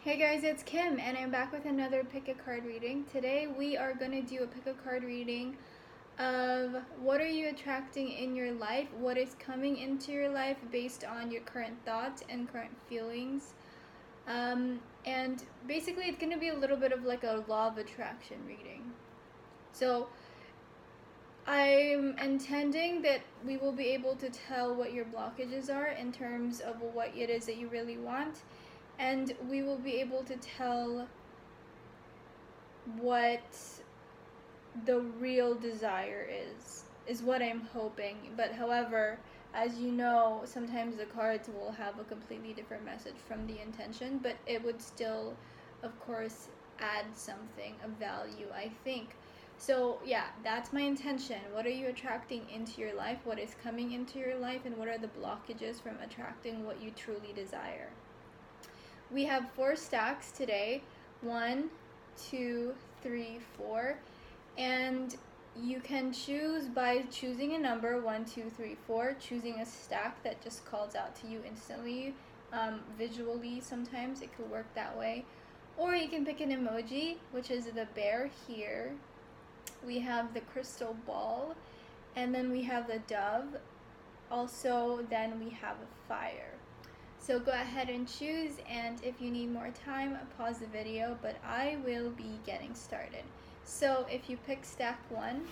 Hey guys, it's Kim, and I'm back with another pick a card reading. Today we are going to do a pick a card reading of what are you attracting in your life, what is coming into your life based on your current thoughts and current feelings. And basically it's going to be a little bit of like a law of attraction reading. So I'm intending that we will be able to tell what your blockages are in terms of what it is that you really want. And we will be able to tell what the real desire is what I'm hoping. But however, as you know, sometimes the cards will have a completely different message from the intention, but it would still, of course, add something of value, I think. So yeah, that's my intention. What are you attracting into your life? What is coming into your life? And what are the blockages from attracting what you truly desire? We have 4 stacks today. 1, 2, 3, 4. And you can choose by choosing a number 1, 2, 3, 4, choosing a stack that just calls out to you instantly. Visually, sometimes it could work that way. Or you can pick an emoji, which is the bear here. We have the crystal ball, and then we have the dove. Also, then we have a fire. So go ahead and choose, and if you need more time, pause the video, but I will be getting started. So if you pick stack 1,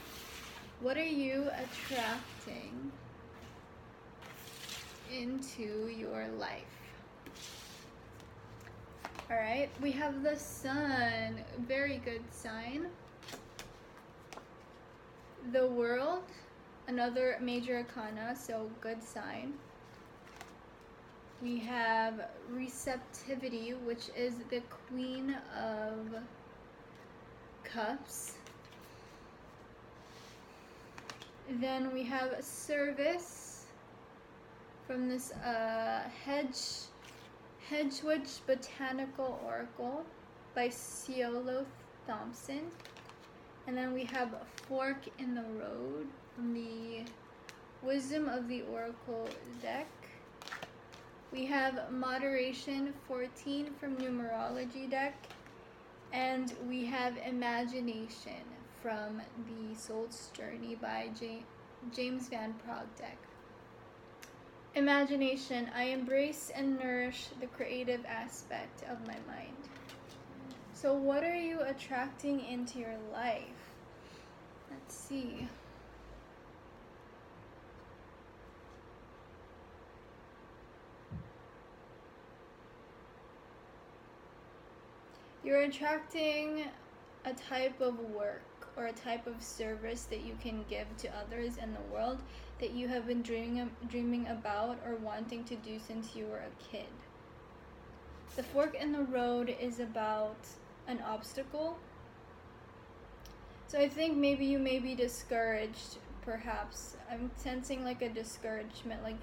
what are you attracting into your life? Alright, we have the sun, very good sign. The world, another major arcana, so good sign. We have receptivity, which is the Queen of Cups. Then we have service from this Hedgewood Botanical Oracle by Ciolo Thompson. And then we have Fork in the Road from the Wisdom of the Oracle deck. We have Moderation 14 from Numerology deck, and we have Imagination from the Soul's Journey by James Van Praagh deck. Imagination, I embrace and nourish the creative aspect of my mind. So what are you attracting into your life? Let's see. You're attracting a type of work or a type of service that you can give to others in the world that you have been dreaming about or wanting to do since you were a kid. The fork in the road is about an obstacle. So I think maybe you may be discouraged, perhaps. I'm sensing like a discouragement, like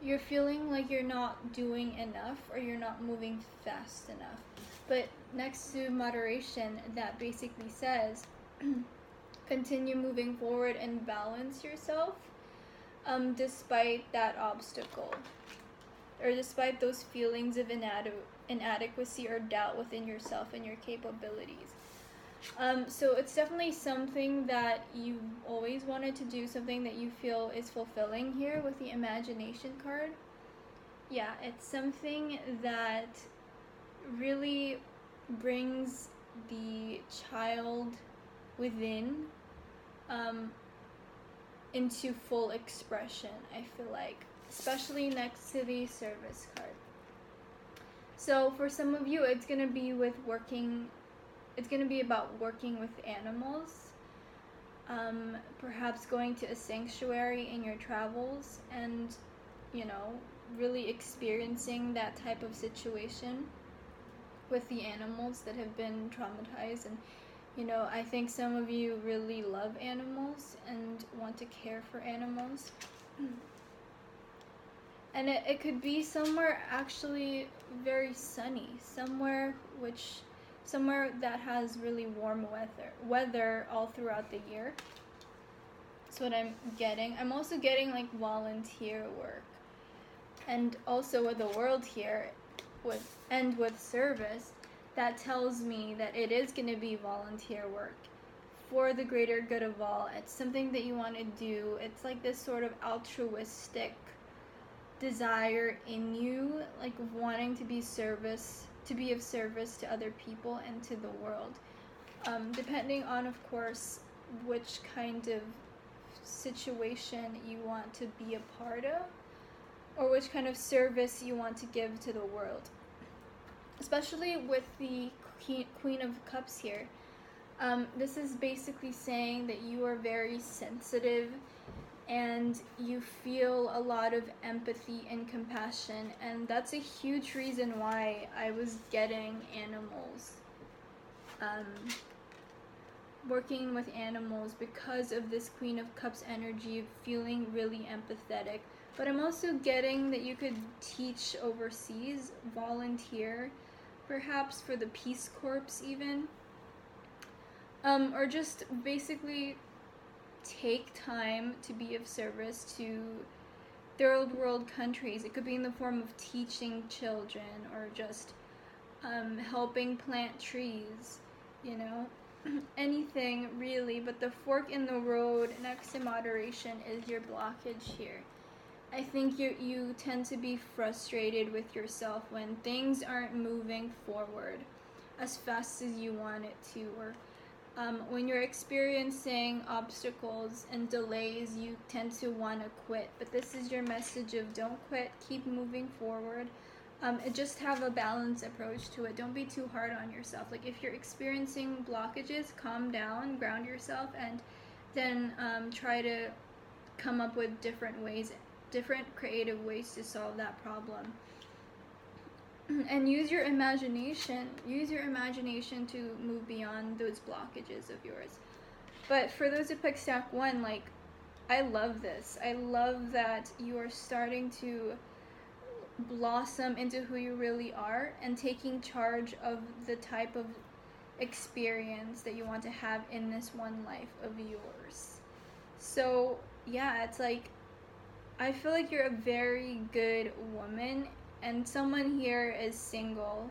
you're feeling like you're not doing enough or you're not moving fast enough. But next to moderation, that basically says continue moving forward and balance yourself despite that obstacle, or despite those feelings of inadequacy or doubt within yourself and your capabilities. So it's definitely something that you always wanted to do, something that you feel is fulfilling here with the imagination card. Yeah, it's something that really brings the child within into full expression, I feel like, especially next to the service card. So for some of you, it's going to be about working with animals, perhaps going to a sanctuary in your travels and, really experiencing that type of situation with the animals that have been traumatized. And I think some of you really love animals and want to care for animals. And it could be somewhere actually very sunny, somewhere that has really warm weather all throughout the year. That's what I'm getting. I'm also getting like volunteer work. And also with the world here, end with service, that tells me that it is going to be volunteer work for the greater good of all. It's something that you want to do. It's like this sort of altruistic desire in you, like wanting to be of service to other people and to the world. Depending on, of course, which kind of situation you want to be a part of, or which kind of service you want to give to the world. Especially with the Queen of Cups here. This is basically saying that you are very sensitive and you feel a lot of empathy and compassion, and that's a huge reason why I was getting animals. Working with animals, because of this Queen of Cups energy of feeling really empathetic. But I'm also getting that you could teach overseas, volunteer, perhaps for the Peace Corps even. Or just basically take time to be of service to third world countries. It could be in the form of teaching children or just helping plant trees, anything really. But the fork in the road next to moderation is your blockage here. I think you tend to be frustrated with yourself when things aren't moving forward as fast as you want it to, or when you're experiencing obstacles and delays, you tend to want to quit. But this is your message of don't quit, keep moving forward. Just have a balanced approach to it. Don't be too hard on yourself. Like if you're experiencing blockages, calm down, ground yourself, and then try to come up with different creative ways to solve that problem. And use your imagination to move beyond those blockages of yours. But for those who pick stack 1, like, I love this. I love that you are starting to blossom into who you really are and taking charge of the type of experience that you want to have in this one life of yours. So yeah, it's like, I feel like you're a very good woman, and someone here is single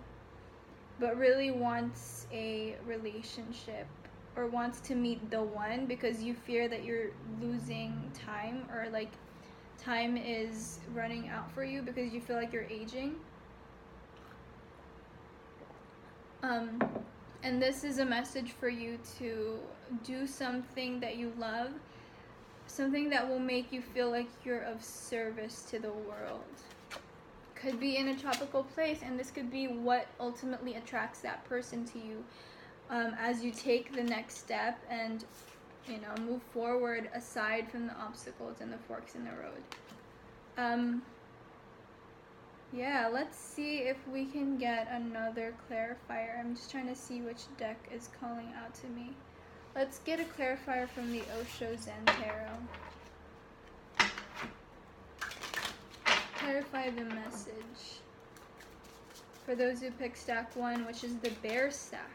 but really wants a relationship or wants to meet the one, because you fear that you're losing time, or like time is running out for you because you feel like you're aging. And this is a message for you to do something that you love, something that will make you feel like you're of service to the world. Could be in a tropical place, and this could be what ultimately attracts that person to you as you take the next step and move forward aside from the obstacles and the forks in the road. Yeah, let's see if we can get another clarifier. I'm just trying to see which deck is calling out to me. Let's get a clarifier from the Osho Zen Tarot. Clarify the message for those who pick stack 1, which is the bear stack.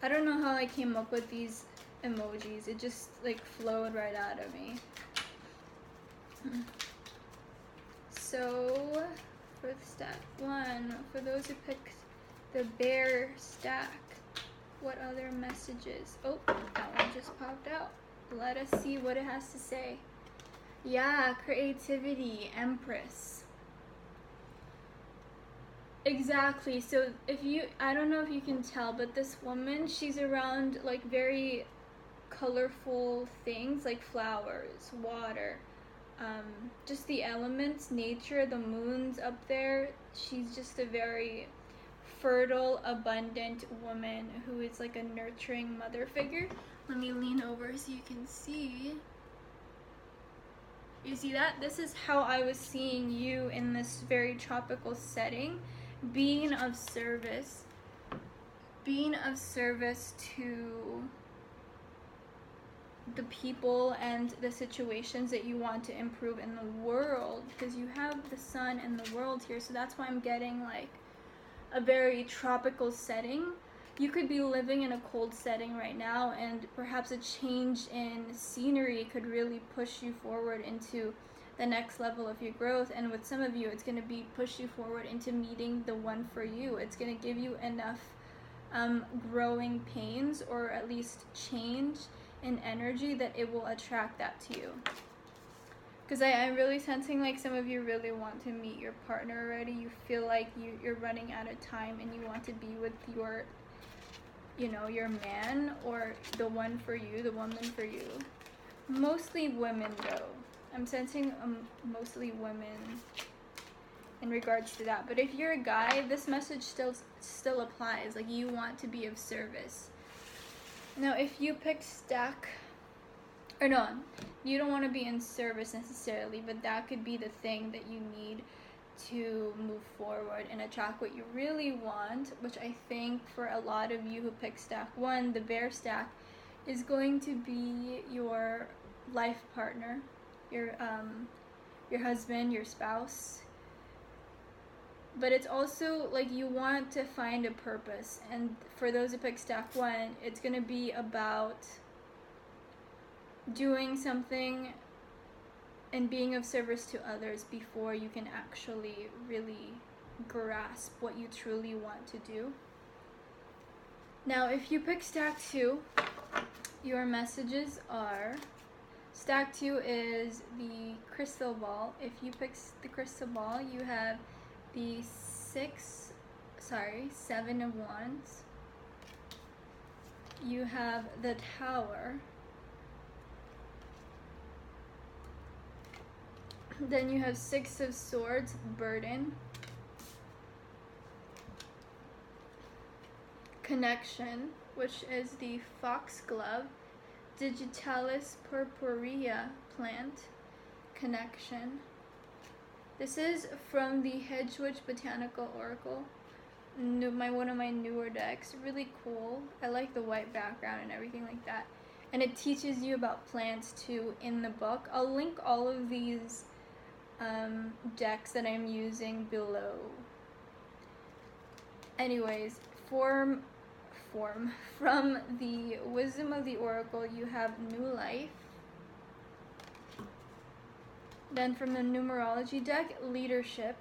I don't know how I came up with these emojis. It just like flowed right out of me. So for stack 1, for those who picked the bear stack, what other messages? Oh, that one just popped out. Let us see what it has to say. Yeah, creativity, Empress. Exactly. So I don't know if you can tell, but this woman, she's around like very colorful things like flowers, water, just the elements, nature, the moon's up there. She's just a very fertile, abundant woman who is like a nurturing mother figure. Let me lean over so you can see. You see that? This is how I was seeing you in this very tropical setting, being of service to the people and the situations that you want to improve in the world, because you have the sun and the world here. So that's why I'm getting like a very tropical setting. You could be living in a cold setting right now, and perhaps a change in scenery could really push you forward into the next level of your growth. And with some of you, it's going to be push you forward into meeting the one for you. It's going to give you enough growing pains, or at least change in energy, that it will attract that to you. Because I'm really sensing like some of you really want to meet your partner already. You feel like you're running out of time and you want to be with your, your man, or the one for you, the woman for you. Mostly women though. I'm sensing mostly women in regards to that. But if you're a guy, this message still applies. Like, you want to be of service. Now, if you pick stack, or no, you don't want to be in service necessarily, but that could be the thing that you need to move forward and attract what you really want, which I think for a lot of you who pick stack 1, the bear stack is going to be your life partner, your husband, your spouse. But it's also like you want to find a purpose, and for those who pick stack 1, it's going to be about doing something and being of service to others before you can actually really grasp what you truly want to do. Now, if you pick stack 2, your messages are, stack 2 is the crystal ball. If you pick the crystal ball, you have the 7 of wands. You have the tower. Then you have 6 of swords, burden. Connection, which is the foxglove. Digitalis purpurea plant. Connection. This is from the Hedgewitch Botanical Oracle. One of my newer decks. Really cool. I like the white background and everything like that. And it teaches you about plants too in the book. I'll link all of these decks that I'm using below. Anyways, from the Wisdom of the Oracle, you have new life. Then from the numerology deck, leadership.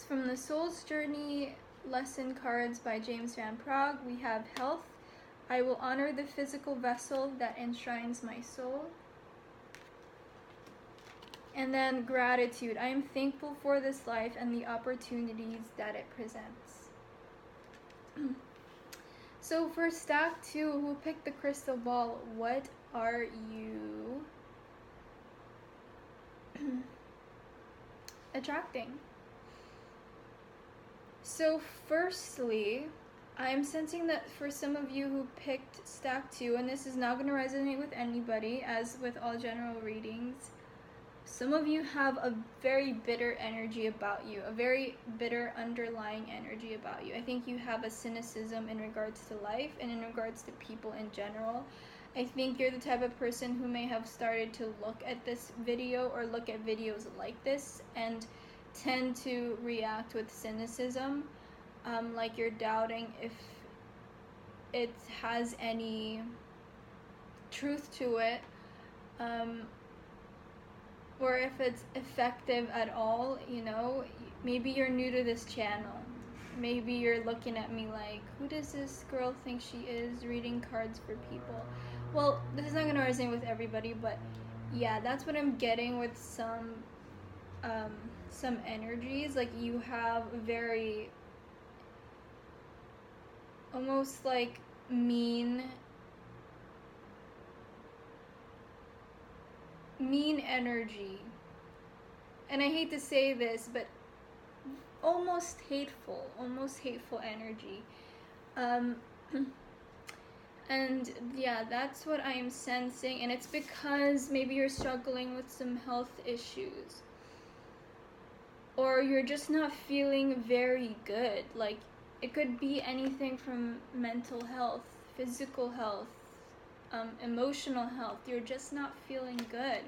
From the Soul's Journey lesson cards by James Van Praagh, we have health. I will honor the physical vessel that enshrines my soul. And then gratitude. I am thankful for this life and the opportunities that it presents. So for stack 2, who picked the crystal ball, what are you attracting? So firstly, I'm sensing that for some of you who picked stack 2, and this is not going to resonate with anybody, as with all general readings, some of you have a very bitter energy about you, a very bitter underlying energy about you. I think you have a cynicism in regards to life and in regards to people in general. I think you're the type of person who may have started to look at this video or look at videos like this and tend to react with cynicism, like you're doubting if it has any truth to it, or if it's effective at all. Maybe you're new to this channel. Maybe you're looking at me like, who does this girl think she is, reading cards for people? Well, this is not going to resonate with everybody, but yeah, that's what I'm getting with some energies. Like, you have very almost like mean energy. And I hate to say this, but almost hateful energy. And yeah, that's what I am sensing. And it's because maybe you're struggling with some health issues, or you're just not feeling very good. Like, it could be anything from mental health, physical health, emotional health. You're just not feeling good,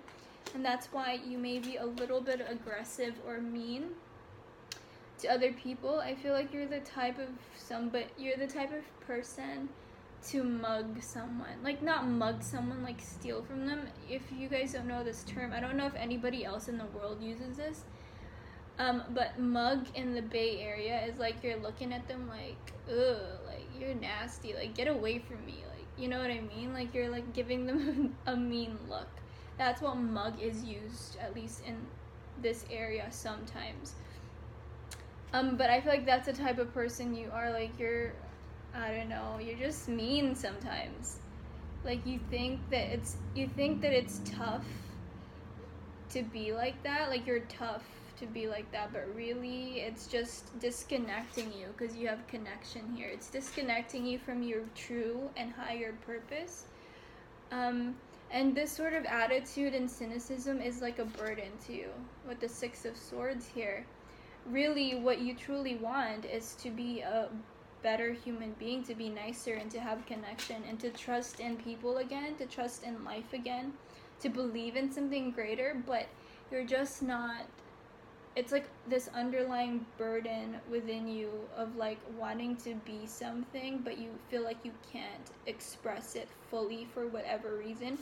and that's why you may be a little bit aggressive or mean to other people. I feel like you're the type of person to mug someone. Like, not mug someone, like steal from them. If you guys don't know this term, I don't know if anybody else in the world uses this. But mug in the Bay Area is like you're looking at them like, ugh, like you're nasty, like get away from me, like, you know what I mean? Like you're like giving them a mean look. That's what mug is used, at least in this area sometimes. But I feel like that's the type of person you are. Like you're, I don't know, you're just mean sometimes. Like you think that it's tough to be like that. Like you're tough to be like that, but really it's just disconnecting you because you have connection here. It's disconnecting you from your true and higher purpose. And this sort of attitude and cynicism is like a burden to you with the Six of Swords here. Really, what you truly want is to be a better human being, to be nicer and to have connection and to trust in people again, to trust in life again, to believe in something greater, but you're just not. It's like this underlying burden within you of like wanting to be something, but you feel like you can't express it fully for whatever reason,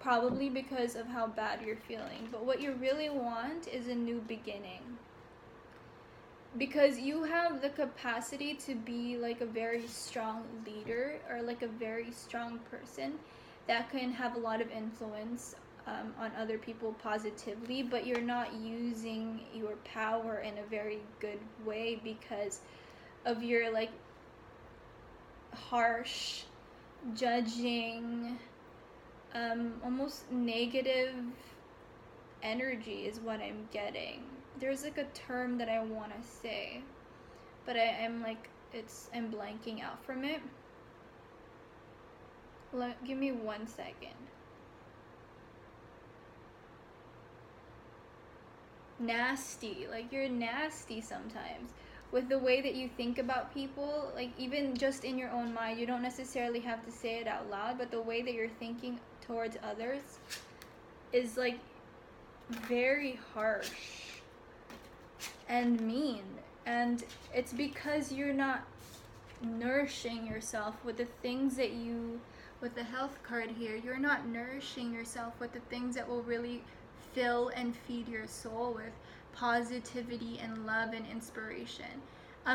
probably because of how bad you're feeling. But what you really want is a new beginning, because you have the capacity to be like a very strong leader or like a very strong person that can have a lot of influence on other people positively, but you're not using your power in a very good way because of your like harsh, judging, almost negative energy is what I'm getting. There's like a term that I want to say, but I'm blanking out from it. Give me 1 second. Nasty. Like you're nasty sometimes with the way that you think about people. Like even just in your own mind, you don't necessarily have to say it out loud, but the way that you're thinking towards others is like very harsh and mean. And it's because you're not nourishing yourself with the things that you, with the health card here, you're not nourishing yourself with the things that will really fill and feed your soul with positivity and love and inspiration.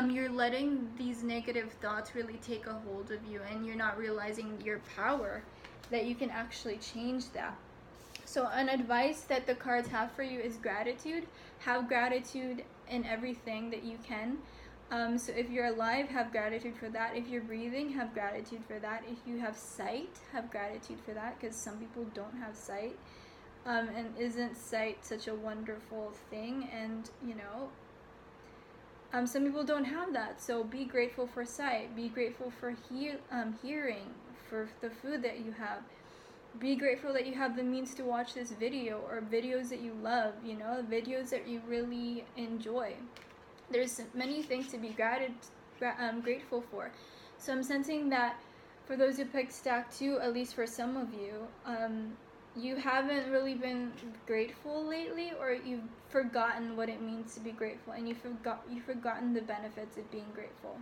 You're letting these negative thoughts really take a hold of you, and you're not realizing your power that you can actually change that. So an advice that the cards have for you is gratitude. Have gratitude in everything that you can. So if you're alive, have gratitude for that. If you're breathing, have gratitude for that. If you have sight, have gratitude for that, because some people don't have sight. And isn't sight such a wonderful thing? And some people don't have that, so be grateful for sight. Be grateful for hearing, for the food that you have. Be grateful that you have the means to watch this video, or videos that you love, videos that you really enjoy. There's many things to be grateful for. So I'm sensing that for those who picked stack 2, at least for some of you, you haven't really been grateful lately, or you've forgotten what it means to be grateful, and you've forgotten the benefits of being grateful.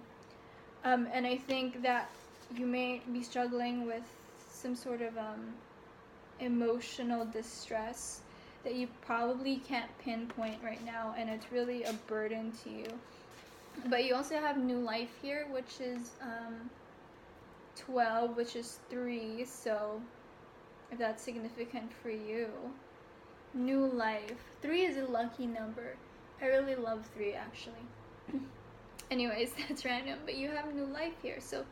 And I think that you may be struggling with some sort of emotional distress that you probably can't pinpoint right now, and it's really a burden to you. But you also have new life here, which is 12, which is 3, so if that's significant for you. New life. 3 is a lucky number. I really love 3, actually. Anyways, that's random, but you have new life here. So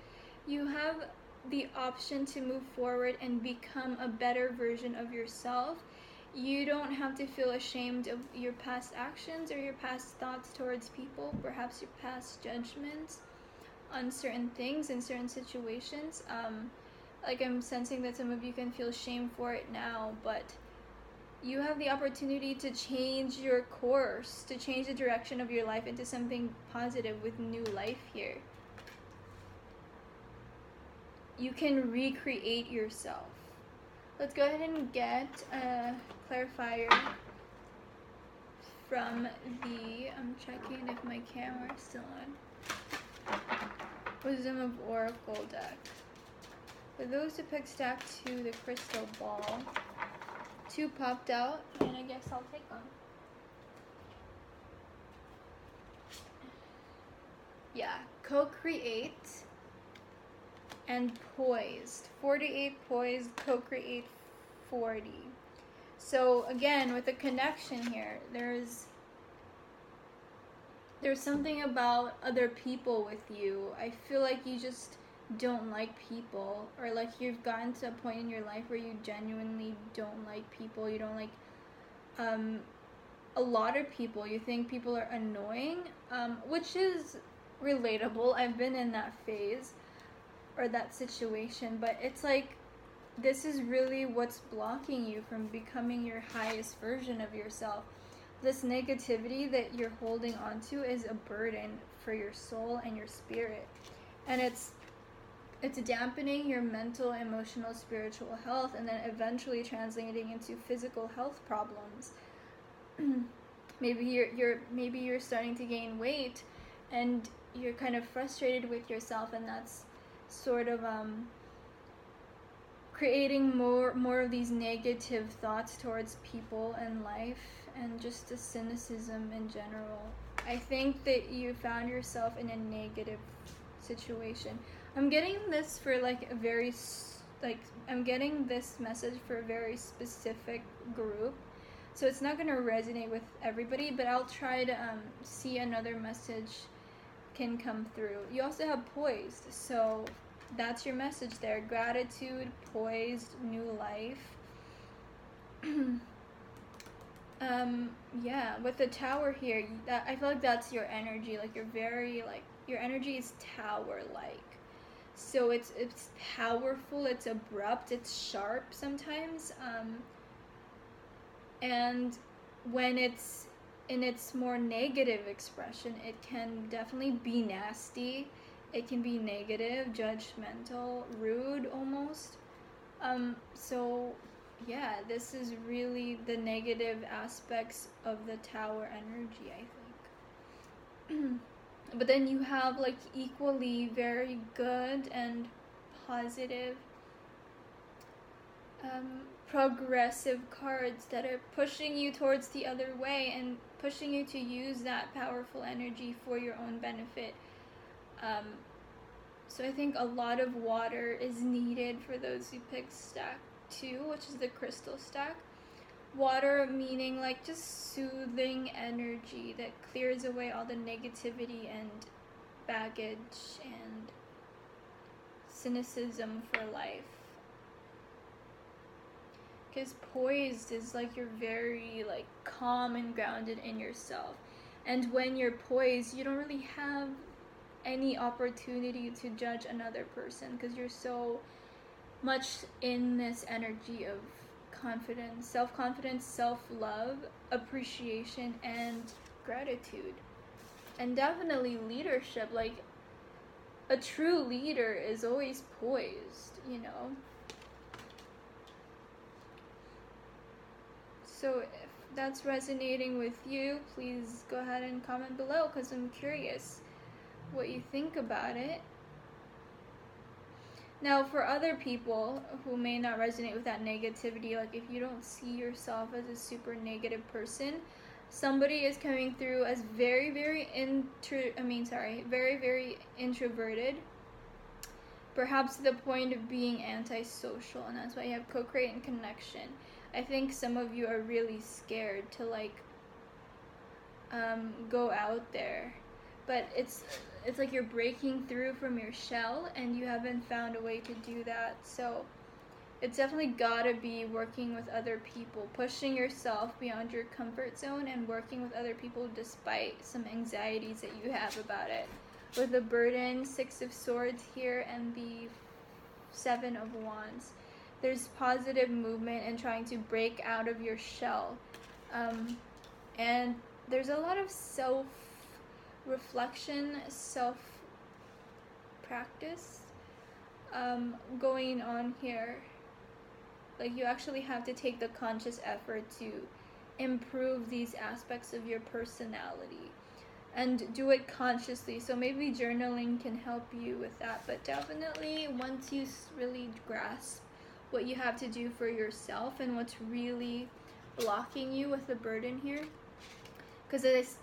you have the option to move forward and become a better version of yourself. You don't have to feel ashamed of your past actions or your past thoughts towards people, perhaps your past judgments on certain things in certain situations. Like I'm sensing that some of you can feel shame for it now, but you have the opportunity to change your course, to change the direction of your life into something positive with new life here. You can recreate yourself. Let's go ahead and get a clarifier from I'm checking if my camera is still on, Wisdom of Oracle deck. For those who picked stack 2, the crystal ball, 2 popped out, and I guess I'll take them. Yeah, co-create and poised. 48 poised, co-create 40. So again, with the connection here, there's something about other people with you. I feel like you just don't like people, or like you've gotten to a point in your life where you genuinely don't like people. You don't like a lot of people. You think people are annoying, which is relatable. I've been in that phase or that situation, but it's like this is really what's blocking you from becoming your highest version of yourself. This negativity that you're holding onto is a burden for your soul and your spirit, and it's dampening your mental, emotional, spiritual health, and then eventually translating into physical health problems. maybe you're starting to gain weight, and you're kind of frustrated with yourself, and that's sort of creating more of these negative thoughts towards people and life, and just a cynicism in general. I think that you found yourself in a negative situation. I'm getting this for I'm getting this message for a very specific group, so it's not going to resonate with everybody, but I'll try to see another message can come through. You also have poised, so that's your message there. Gratitude, poised, new life. Yeah, with the tower here, I feel like that's your energy. Like you're very your energy is tower-like. So it's powerful, it's abrupt, it's sharp sometimes. And when it's in its more negative expression, it can definitely be nasty. It can be negative, judgmental, rude almost. So yeah, this is really the negative aspects of the tower energy, I think. But then you have equally very good and positive progressive cards that are pushing you towards the other way and pushing you to use that powerful energy for your own benefit. So I think a lot of water is needed for those who pick stack 2, which is the crystal stack. Water meaning just soothing energy that clears away all the negativity and baggage and cynicism for life. Because poised is you're very calm and grounded in yourself. And when you're poised, you don't really have any opportunity to judge another person, because you're so much in this energy of confidence, self-confidence, self-love, appreciation, and gratitude. And definitely leadership. A true leader is always poised, So if that's resonating with you, please go ahead and comment below, because I'm curious what you think about it. Now, for other people who may not resonate with that negativity, if you don't see yourself as a super negative person, somebody is coming through as very, very very introverted, perhaps to the point of being antisocial, and that's why you have co-create and connection. I think some of you are really scared to go out there, but it's you're breaking through from your shell and you haven't found a way to do that. So it's definitely gotta be working with other people, pushing yourself beyond your comfort zone and working with other people despite some anxieties that you have about it. With the burden, 6 of Swords here, and the 7 of Wands, there's positive movement and trying to break out of your shell. And there's a lot of self-reflection, self-practice going on here. You actually have to take the conscious effort to improve these aspects of your personality. and do it consciously. So maybe journaling can help you with that, but definitely once you really grasp what you have to do for yourself and what's really blocking you with the burden here, because as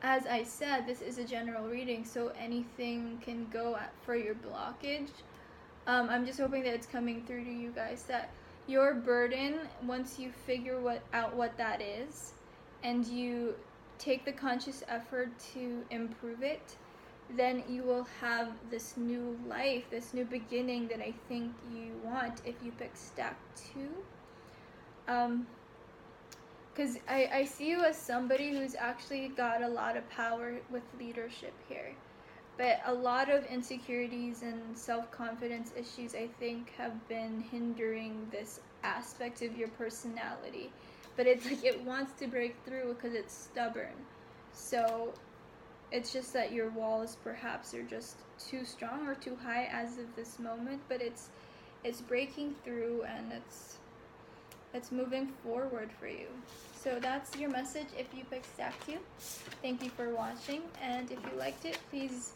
I said, this is a general reading, so anything can go for your blockage. I'm just hoping that it's coming through to you guys, that your burden, once you figure out what that is, and you take the conscious effort to improve it, then you will have this new life, this new beginning that I think you want if you pick stack 2. Because I see you as somebody who's actually got a lot of power with leadership here. But a lot of insecurities and self-confidence issues, I think, have been hindering this aspect of your personality. But it's like it wants to break through because it's stubborn. So it's just that your walls perhaps are just too strong or too high as of this moment. But it's breaking through, and it's moving forward for you. So that's your message if you pick stack 2. Thank you for watching, and if you liked it, please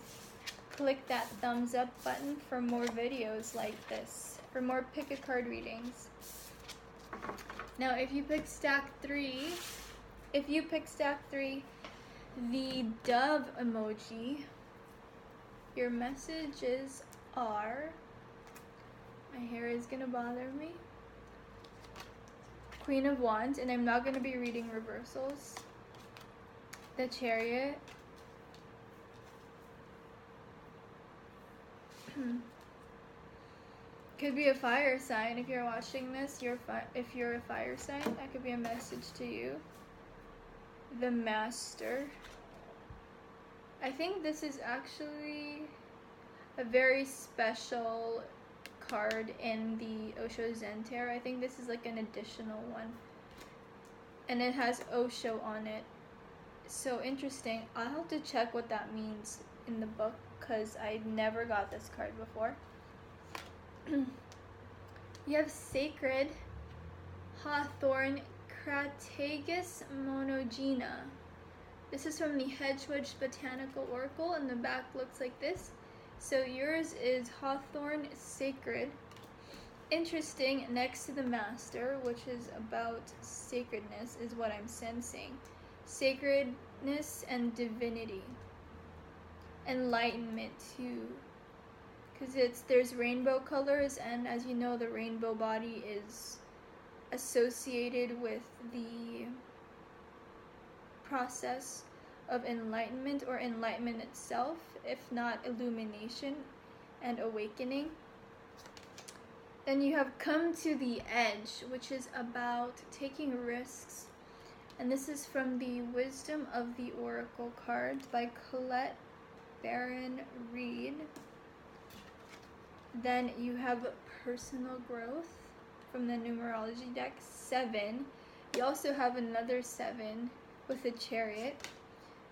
click that thumbs up button for more videos like this, for more pick a card readings. Now if you pick stack 3, the dove emoji, your messages are, my hair is gonna bother me, Queen of Wands, and I'm not going to be reading reversals, the Chariot, could be a fire sign. If you're watching this, if you're a fire sign, that could be a message to you, the Master. I think this is actually a very special card in the Osho Zen Tarot. I think this is like an additional one, and it has Osho on it. So interesting. I'll have to check what that means in the book because I never got this card before. You have Sacred, Hawthorn, Crataegus monogena. This is from the Hedgewedge Botanical Oracle, and the back looks like this. So yours is Hawthorn, Sacred. Interesting, next to the Master, which is about sacredness, is what I'm sensing. Sacredness and divinity. Enlightenment too. Because there's rainbow colors, and as you know, the rainbow body is associated with the process of enlightenment, or enlightenment itself, if not illumination and awakening. Then you have Come to the Edge, which is about taking risks, and this is from the Wisdom of the Oracle cards by Colette Baron Reed. Then you have Personal Growth from the numerology deck, 7. You also have another 7 with a Chariot.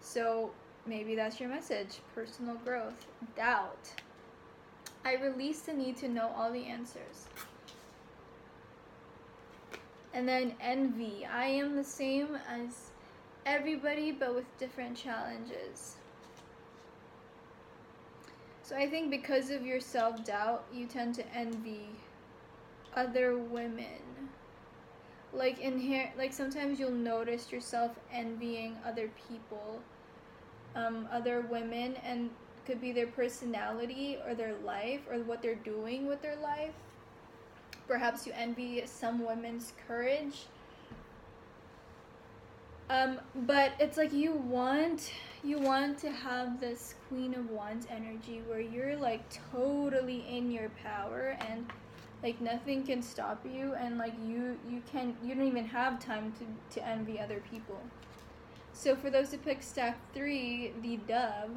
So maybe that's your message, personal growth. Doubt. I release the need to know all the answers. And then Envy. I am the same as everybody, but with different challenges. So I think because of your self-doubt, you tend to envy other women. Like sometimes you'll notice yourself envying other people, other women, and could be their personality or their life or what they're doing with their life. Perhaps you envy some women's courage. But it's like you want to have this Queen of Wands energy where you're like totally in your power, and like nothing can stop you, and like you don't even have time to envy other people. So for those who pick stack 3, the Dove,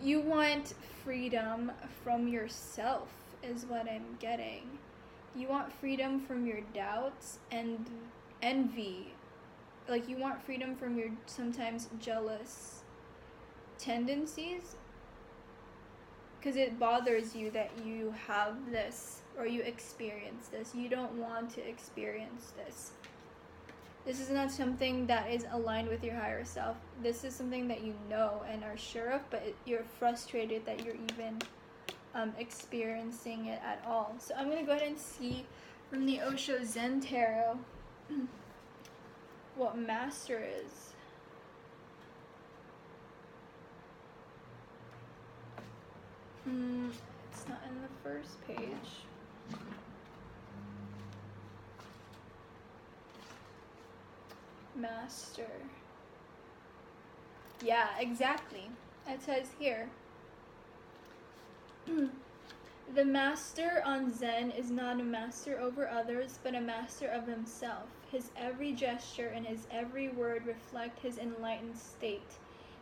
you want freedom from yourself is what I'm getting. You want freedom from your doubts and envy. Like you want freedom from your sometimes jealous tendencies, because it bothers you that you have this or you experience this. You don't want to experience this. This is not something that is aligned with your higher self. This is something that you know and are sure of, but you're frustrated that you're even experiencing it at all. So I'm going to go ahead and see from the Osho Zen Tarot what Master is. It's not in the first page. Master. Yeah, exactly. It says here. The master on Zen is not a master over others, but a master of himself. His every gesture and his every word reflect his enlightened state.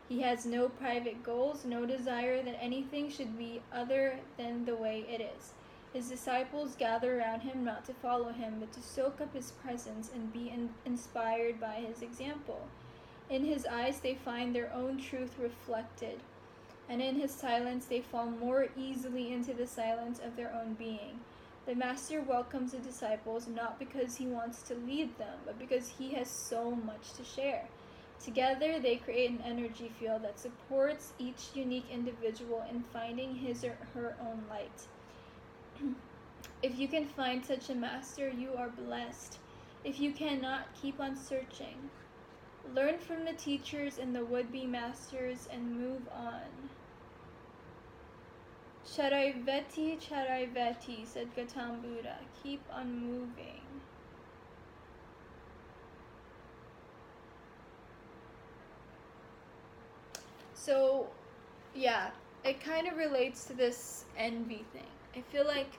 He has no private goals, no desire that anything should be other than the way it is. His disciples gather around him not to follow him, but to soak up his presence and be inspired by his example. In his eyes they find their own truth reflected, and in his silence they fall more easily into the silence of their own being. The master welcomes the disciples not because he wants to lead them, but because he has so much to share. Together they create an energy field that supports each unique individual in finding his or her own light. If you can find such a master, you are blessed. If you cannot, keep on searching. Learn from the teachers and the would-be masters and move on. Charaiveti, Charaiveti, said Gautam Buddha. Keep on moving. So, yeah, it kind of relates to this envy thing. I feel like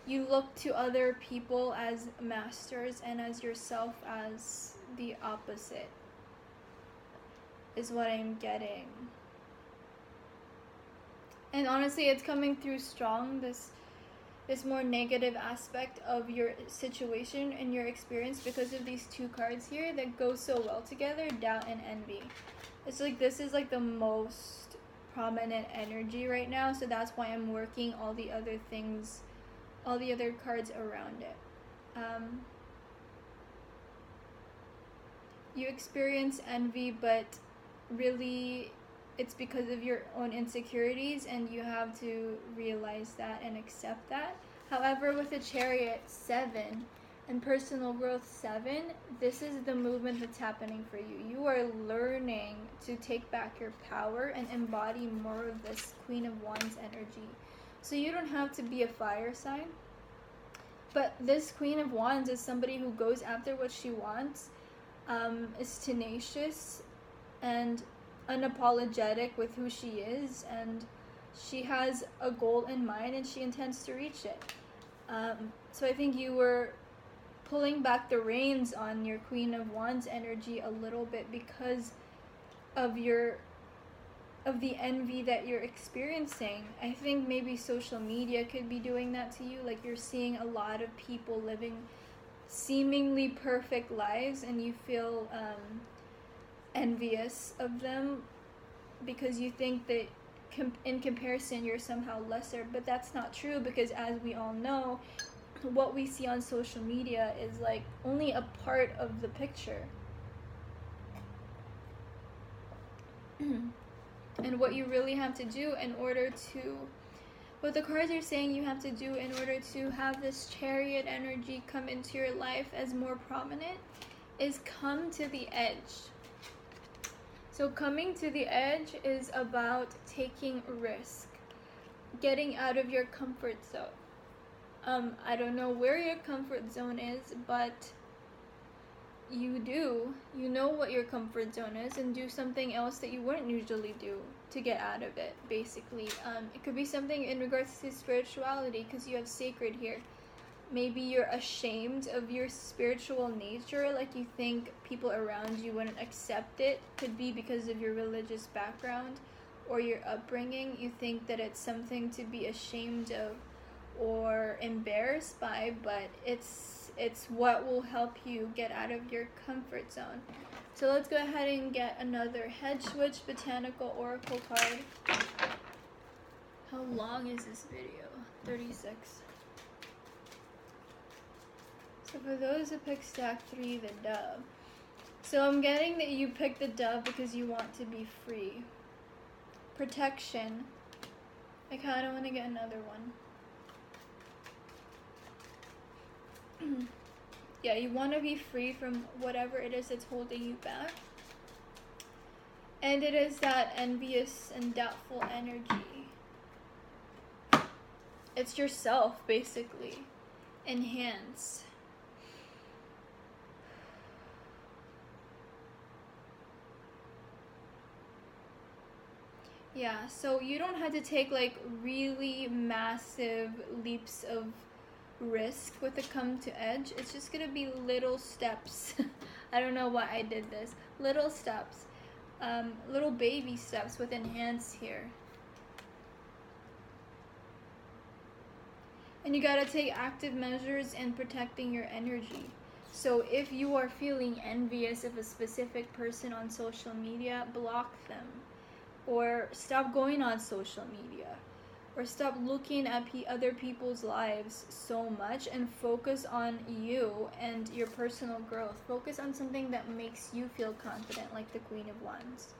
you look to other people as masters and as yourself as the opposite, is what I'm getting. And honestly, it's coming through strong, this more negative aspect of your situation and your experience, because of these two cards here that go so well together, doubt and envy. It's like this is like the most prominent energy right now, so that's why I'm working all the other things, all the other cards around it. You experience envy, but really it's because of your own insecurities, and you have to realize that and accept that. However, with the Chariot 7 and personal growth 7, this is the movement that's happening for you. You are learning to take back your power and embody more of this Queen of Wands energy. So you don't have to be a fire sign, but this Queen of Wands is somebody who goes after what she wants, is tenacious and unapologetic with who she is, and she has a goal in mind and she intends to reach it. So I think you were pulling back the reins on your Queen of Wands energy a little bit because of the envy that you're experiencing. I think maybe social media could be doing that to you. Like, you're seeing a lot of people living seemingly perfect lives, and you feel envious of them because you think that in comparison you're somehow lesser. But that's not true, because as we all know, what we see on social media is like only a part of the picture. And what you really have to do in order to, what the cards are saying you have to do in order to have this Chariot energy come into your life as more prominent, is come to the edge. So coming to the edge is about taking risk, getting out of your comfort zone. I don't know where your comfort zone is, but you know what your comfort zone is, and do something else that you wouldn't usually do to get out of it, basically. It could be something in regards to spirituality, because you have sacred here. Maybe you're ashamed of your spiritual nature, like you think people around you wouldn't accept it. Could be because of your religious background or your upbringing. You think that it's something to be ashamed of or embarrassed by, but it's what will help you get out of your comfort zone. So let's go ahead and get another Head Switch Botanical Oracle card. How long is this video? 36. So for those that pick stack 3, the Dove. So I'm getting that you picked the Dove because you want to be free. Protection. I kind of want to get another one. Yeah, you want to be free from whatever it is that's holding you back. And it is that envious and doubtful energy. It's yourself, basically. Enhance. Yeah, so you don't have to take like really massive leaps of risk with the come to edge. It's just gonna be little steps. I don't know why I did this. Little steps. Little baby steps with enhance here. And you gotta take active measures in protecting your energy. So if you are feeling envious of a specific person on social media, block them. Or stop going on social media. Or stop looking at other people's lives so much and focus on you and your personal growth. Focus on something that makes you feel confident, like the Queen of Wands.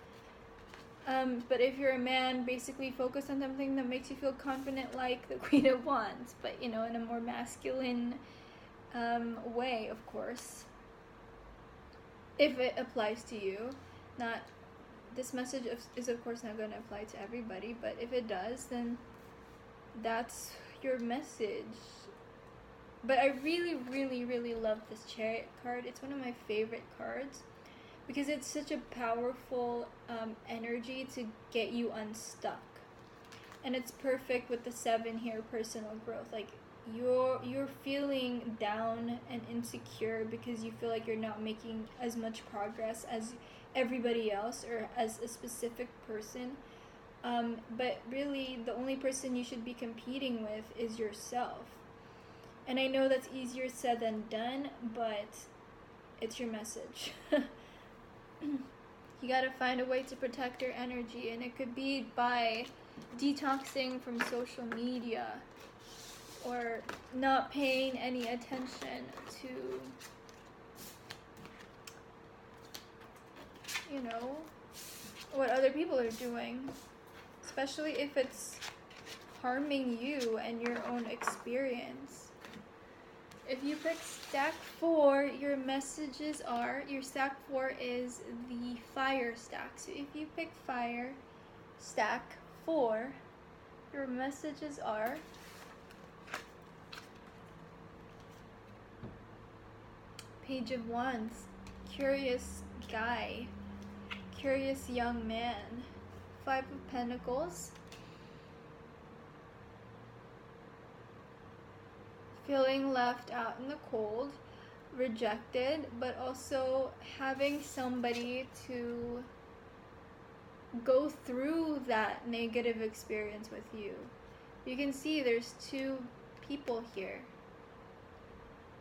But if you're a man, basically focus on something that makes you feel confident, like the Queen of Wands, but in a more masculine way, of course. If it applies to you. This message is of course not going to apply to everybody, but if it does, then that's your message. But I really, really, really love this Chariot card. It's one of my favorite cards because it's such a powerful energy to get you unstuck. And it's perfect with the 7 here, personal growth. Like you're feeling down and insecure because you feel like you're not making as much progress as everybody else or as a specific person. But really, the only person you should be competing with is yourself. And I know that's easier said than done, but it's your message. You gotta find a way to protect your energy, and it could be by detoxing from social media or not paying any attention to, what other people are doing, especially if it's harming you and your own experience. If you pick stack 4, your messages are, your stack 4 is the fire stack. So if you pick fire stack 4, your messages are Page of Wands, curious guy, curious young man, 5 of Pentacles, feeling left out in the cold, rejected, but also having somebody to go through that negative experience with you. You can see there's 2 people here.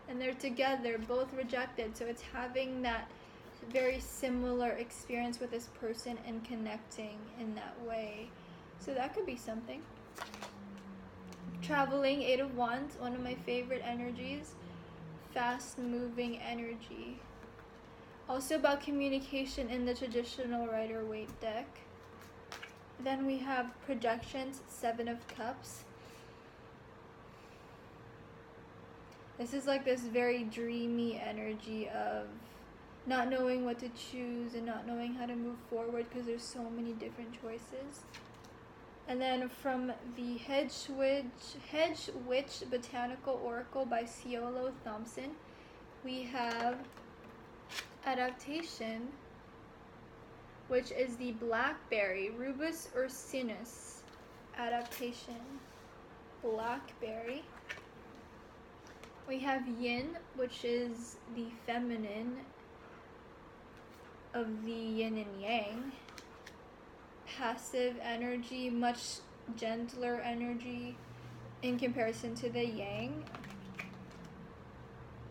And they're together, both rejected. So it's having that very similar experience with this person and connecting in that way. So that could be something. Traveling, 8 of Wands, one of my favorite energies. Fast moving energy. Also about communication in the traditional Rider-Waite deck. Then we have projections, 7 of Cups. This is like this very dreamy energy of not knowing what to choose and not knowing how to move forward because there's so many different choices. And then from the Hedge Witch Botanical Oracle by Ciolo Thompson, we have adaptation, which is the Blackberry, Rubus ursinus adaptation, Blackberry. We have Yin, which is the feminine of the yin and yang. Passive energy, much gentler energy in comparison to the yang.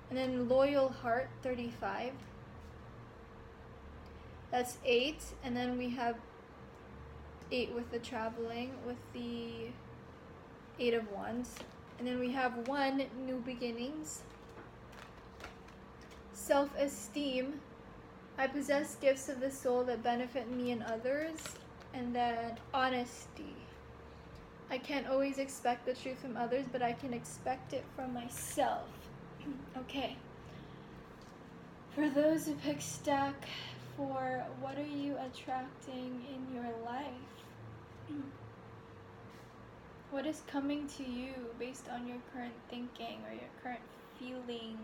And then Loyal Heart, 35. That's 8. And then we have 8 with the traveling, with the 8 of Wands. And then we have 1, New Beginnings. Self-esteem. I possess gifts of the soul that benefit me and others. And then honesty. I can't always expect the truth from others, but I can expect it from myself. Okay. For those who pick stack 4, what are you attracting in your life? What is coming to you based on your current thinking or your current feeling?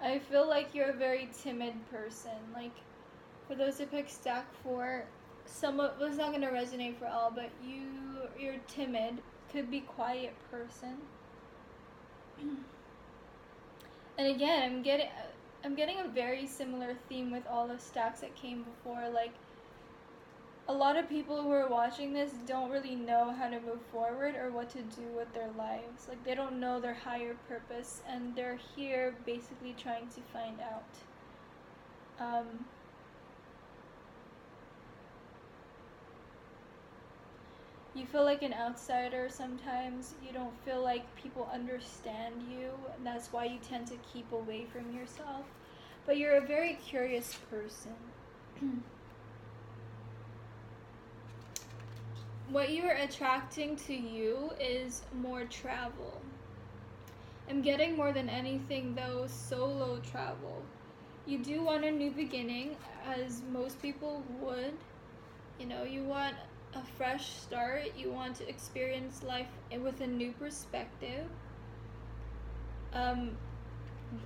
I feel like you're a very timid person. Like, for those who pick stack 4, some of it's not gonna resonate for all, but you're timid, could be quiet person. And again, I'm getting a very similar theme with all the stacks that came before. Like, a lot of people who are watching this don't really know how to move forward or what to do with their lives. Like, they don't know their higher purpose, and they're here basically trying to find out. You feel like an outsider sometimes. You don't feel like people understand you, and that's why you tend to keep away from yourself. But you're a very curious person. What you are attracting to you is more travel. I'm getting more than anything though, solo travel. You do want a new beginning, as most people would. You know, you want a fresh start. You want to experience life with a new perspective. And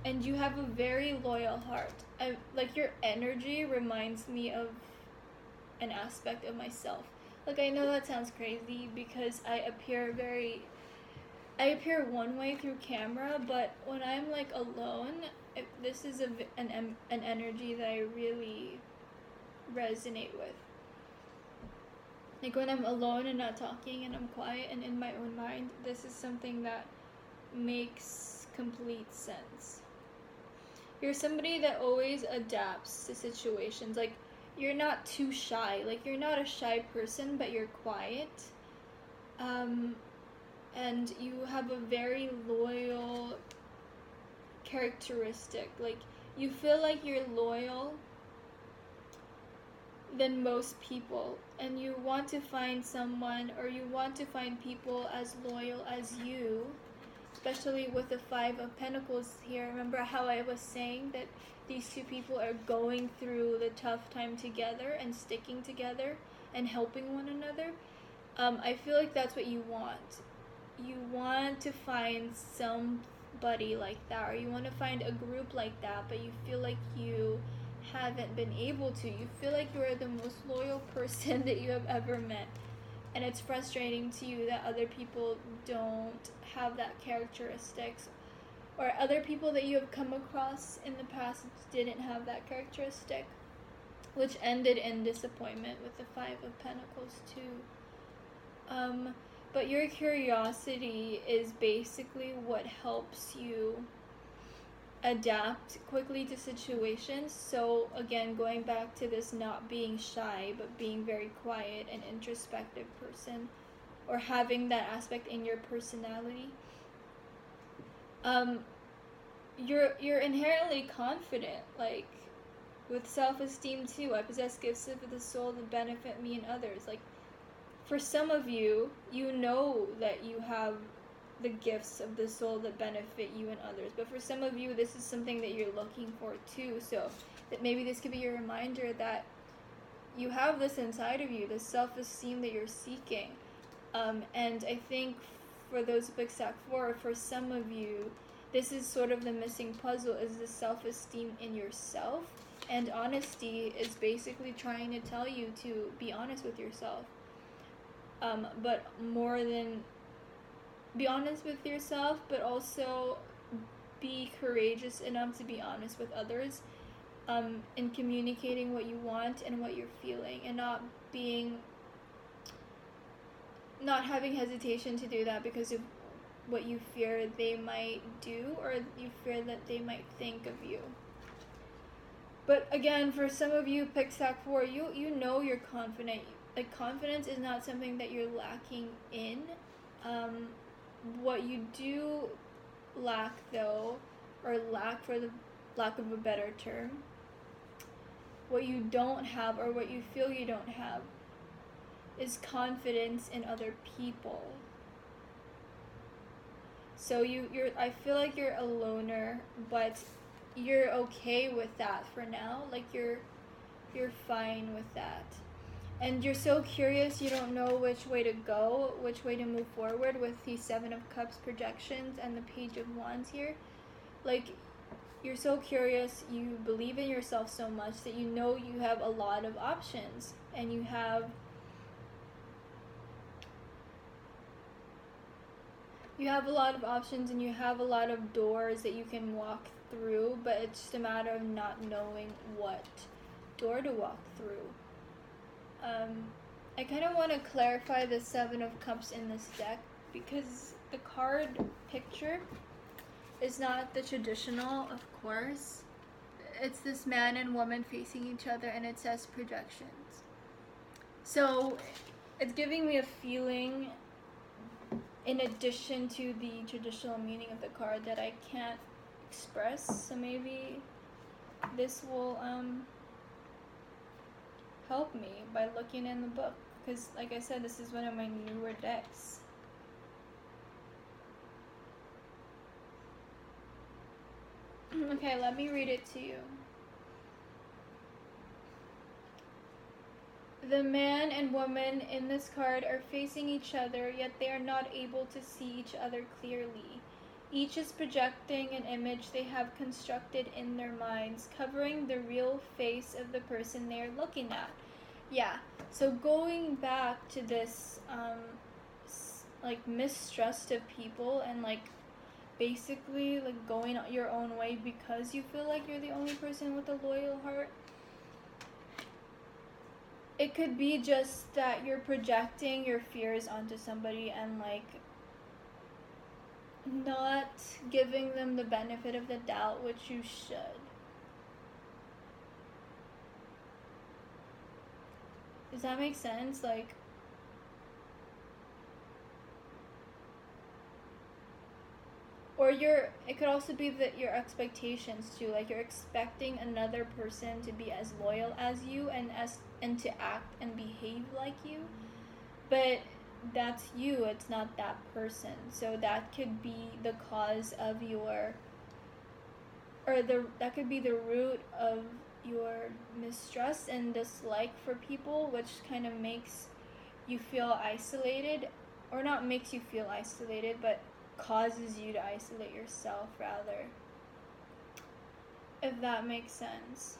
you have a very loyal heart. Like, your energy reminds me of an aspect of myself. Like, I know that sounds crazy because I appear one way through camera, but when I'm like alone, this is an energy that I really resonate with. Like, when I'm alone and not talking and I'm quiet and in my own mind, this is something that makes complete sense. You're somebody that always adapts to situations. Like, you're not too shy. Like, you're not a shy person, but you're quiet. And you have a very loyal characteristic. Like, you feel like you're loyal than most people, and you want to find someone, or you want to find people as loyal as you, especially with the 5 of Pentacles here. Remember how I was saying that these 2 people are going through the tough time together and sticking together and helping one another? I feel like that's what you want. You want to find somebody like that, or you want to find a group like that, but you feel like you haven't been able to. You feel like you are the most loyal person that you have ever met, and it's frustrating to you that other people don't have that characteristics, or other people that you have come across in the past didn't have that characteristic, which ended in disappointment with the 5 of Pentacles too. But your curiosity is basically what helps you adapt quickly to situations. So again, going back to this not being shy, but being very quiet and introspective person, or having that aspect in your personality. You're inherently confident, like, with self-esteem too. I possess gifts of the soul that benefit me and others. Like, for some of you, you know that you have the gifts of the soul that benefit you and others. But for some of you, this is something that you're looking for too. So that maybe this could be your reminder that you have this inside of you, this self-esteem that you're seeking. And I think for those who pick stack 4, for some of you, this is sort of the missing puzzle, is the self-esteem in yourself. And honesty is basically trying to tell you to be honest with yourself. But more than be honest with yourself, but also be courageous enough to be honest with others, in communicating what you want and what you're feeling, and not having hesitation to do that, because what you fear they might do or you fear that they might think of you. But again, for some of you, pick stack 4, you know you're confident. Like, confidence is not something that you're lacking in. What you do lack, though, or lack for the lack of a better term, what you don't have or what you feel you don't have is confidence in other people. So I feel like you're a loner, but you're okay with that for now. Like, you're fine with that. And you're so curious, you don't know which way to go, which way to move forward with the 7 of Cups projections and the Page of Wands here. Like, you're so curious, you believe in yourself so much that you know you have a lot of options, and you have a lot of options and you have a lot of doors that you can walk through, but it's just a matter of not knowing what door to walk through. I kind of want to clarify the 7 of Cups in this deck because the card picture is not the traditional, of course. It's this man and woman facing each other, and it says projections. So it's giving me a feeling, in addition to the traditional meaning of the card, that I can't express. So maybe this will help me by looking in the book, because like I said, this is one of my newer decks. Okay, let me read it to you. The man and woman in this card are facing each other, yet they are not able to see each other clearly. Each is projecting an image they have constructed in their minds, covering the real face of the person they are looking at. Yeah, so going back to this, like, mistrust of people and, like, basically, like, going your own way because you feel like you're the only person with a loyal heart. It could be just that you're projecting your fears onto somebody and, like, not giving them the benefit of the doubt, which you should. Does that make sense? Like, or it could also be that your expectations too, like you're expecting another person to be as loyal as you and to act and behave like you, but that's you, it's not that person. So that could be the cause of that could be the root of your mistrust and dislike for people, which kind of makes you feel isolated, or not makes you feel isolated, but causes you to isolate yourself, rather, if that makes sense.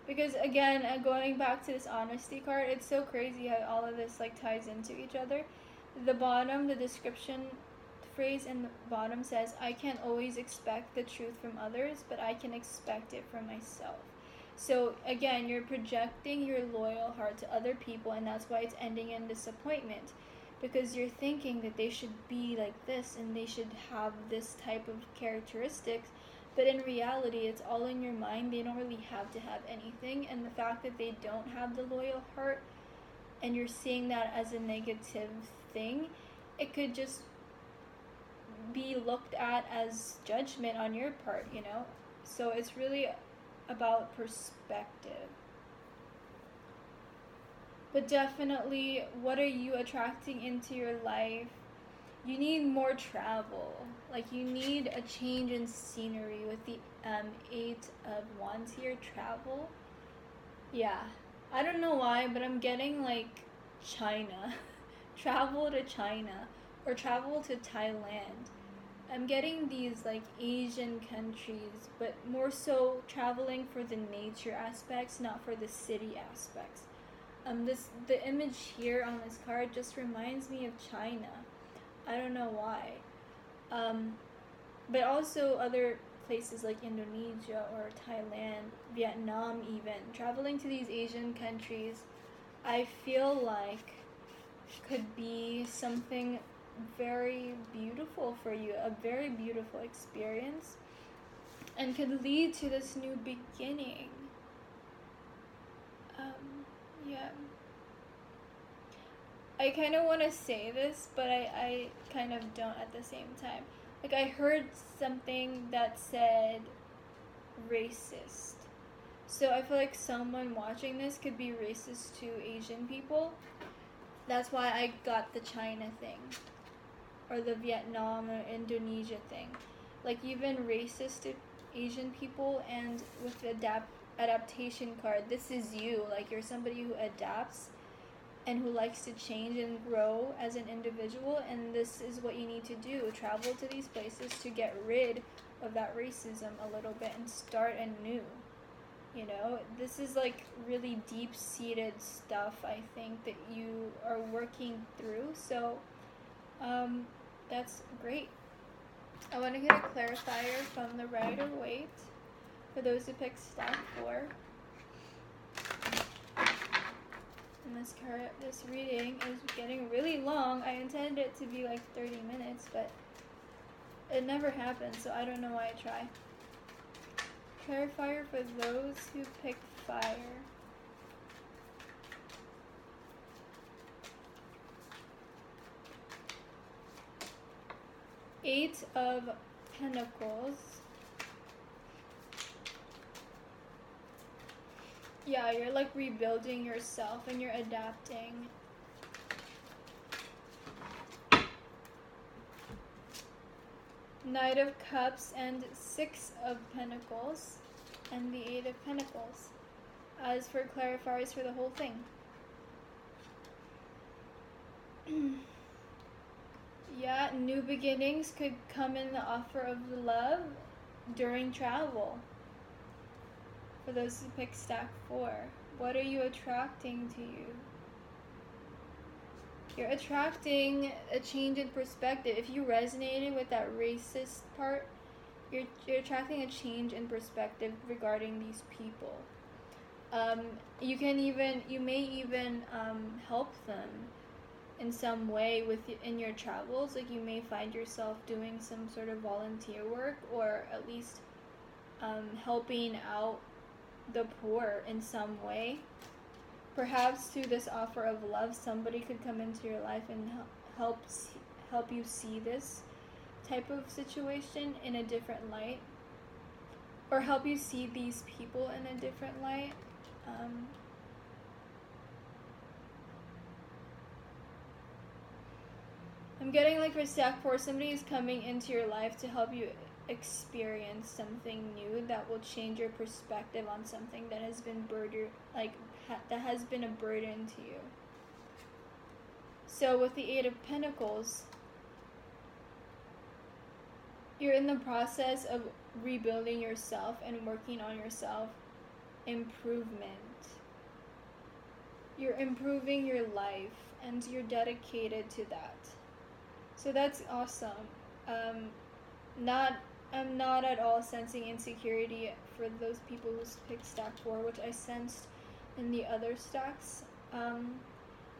Because again, going back to this honesty card, it's so crazy how all of this, like, ties into each other. The bottom, the description phrase in the bottom says, I can't always expect the truth from others, but I can expect it from myself. So again, you're projecting your loyal heart to other people, and that's why it's ending in disappointment, because you're thinking that they should be like this and they should have this type of characteristics, but in reality, it's all in your mind. They don't really have to have anything, and the fact that they don't have the loyal heart, and you're seeing that as a negative thing, it could just be looked at as judgment on your part, you know? So it's really about perspective. But definitely, what are you attracting into your life? You need more travel. Like, you need a change in scenery with the 8 of Wands here, travel. Yeah, I don't know why, but I'm getting, like, China. Travel to China, or travel to Thailand. I'm getting these, like, Asian countries, but more so traveling for the nature aspects, not for the city aspects. The image here on this card just reminds me of China. I don't know why. But also other places like Indonesia or Thailand, Vietnam even. Traveling to these Asian countries, I feel like could be something very beautiful for you, a very beautiful experience, and could lead to this new beginning. Yeah. I kind of want to say this, but I kind of don't at the same time. Like, I heard something that said racist. So I feel like someone watching this could be racist to Asian people. That's why I got the China thing, or the Vietnam or Indonesia thing. Like, you've been racist to Asian people, and with the adaptation card, this is you. Like, you're somebody who adapts and who likes to change and grow as an individual, and this is what you need to do. Travel to these places to get rid of that racism a little bit and start anew. You know, this is like really deep-seated stuff, I think, that you are working through. So that's great. I want to get a clarifier from the Rider-Waite for those who picked stack 4. And this reading is getting really long. I intended it to be like 30 minutes, but it never happens, so I don't know why I try. Clarifier for those who picked fire. Eight of Pentacles. Yeah, you're like rebuilding yourself and you're adapting. Knight of Cups and 6 of Pentacles and the 8 of Pentacles. As for clarifiers for the whole thing. Yeah, new beginnings could come in the offer of love during travel. For those who pick stack 4, what are you attracting to you? You're attracting a change in perspective. If you resonated with that racist part, you're attracting a change in perspective regarding these people. You may even help them in some way in your travels. Like, you may find yourself doing some sort of volunteer work, or at least helping out the poor in some way. Perhaps through this offer of love, somebody could come into your life and help you see this type of situation in a different light, or help you see these people in a different light. I'm getting like for stack 4, somebody is coming into your life to help you experience something new that will change your perspective on something that has been that has been a burden to you. So with the 8 of Pentacles, you're in the process of rebuilding yourself and working on yourself. Improvement. You're improving your life and you're dedicated to that. So that's awesome. I'm not at all sensing insecurity for those people who picked stack 4, which I sensed in the other stacks.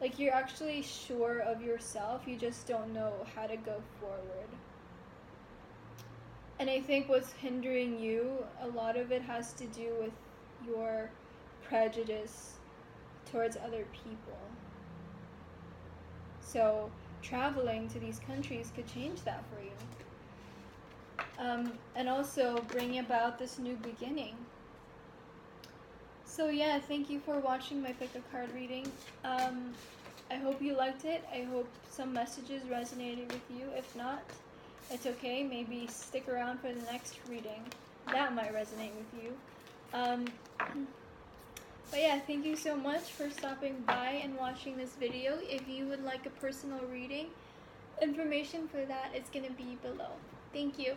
Like, you're actually sure of yourself, you just don't know how to go forward. And I think what's hindering you, a lot of it has to do with your prejudice towards other people. So traveling to these countries could change that for you. And also bring about this new beginning. So yeah, thank you for watching my pick a card reading. I hope you liked it. I hope some messages resonated with you. If not, it's okay. Maybe stick around for the next reading. That might resonate with you. But yeah, thank you so much for stopping by and watching this video. If you would like a personal reading, information for that is going to be below. Thank you.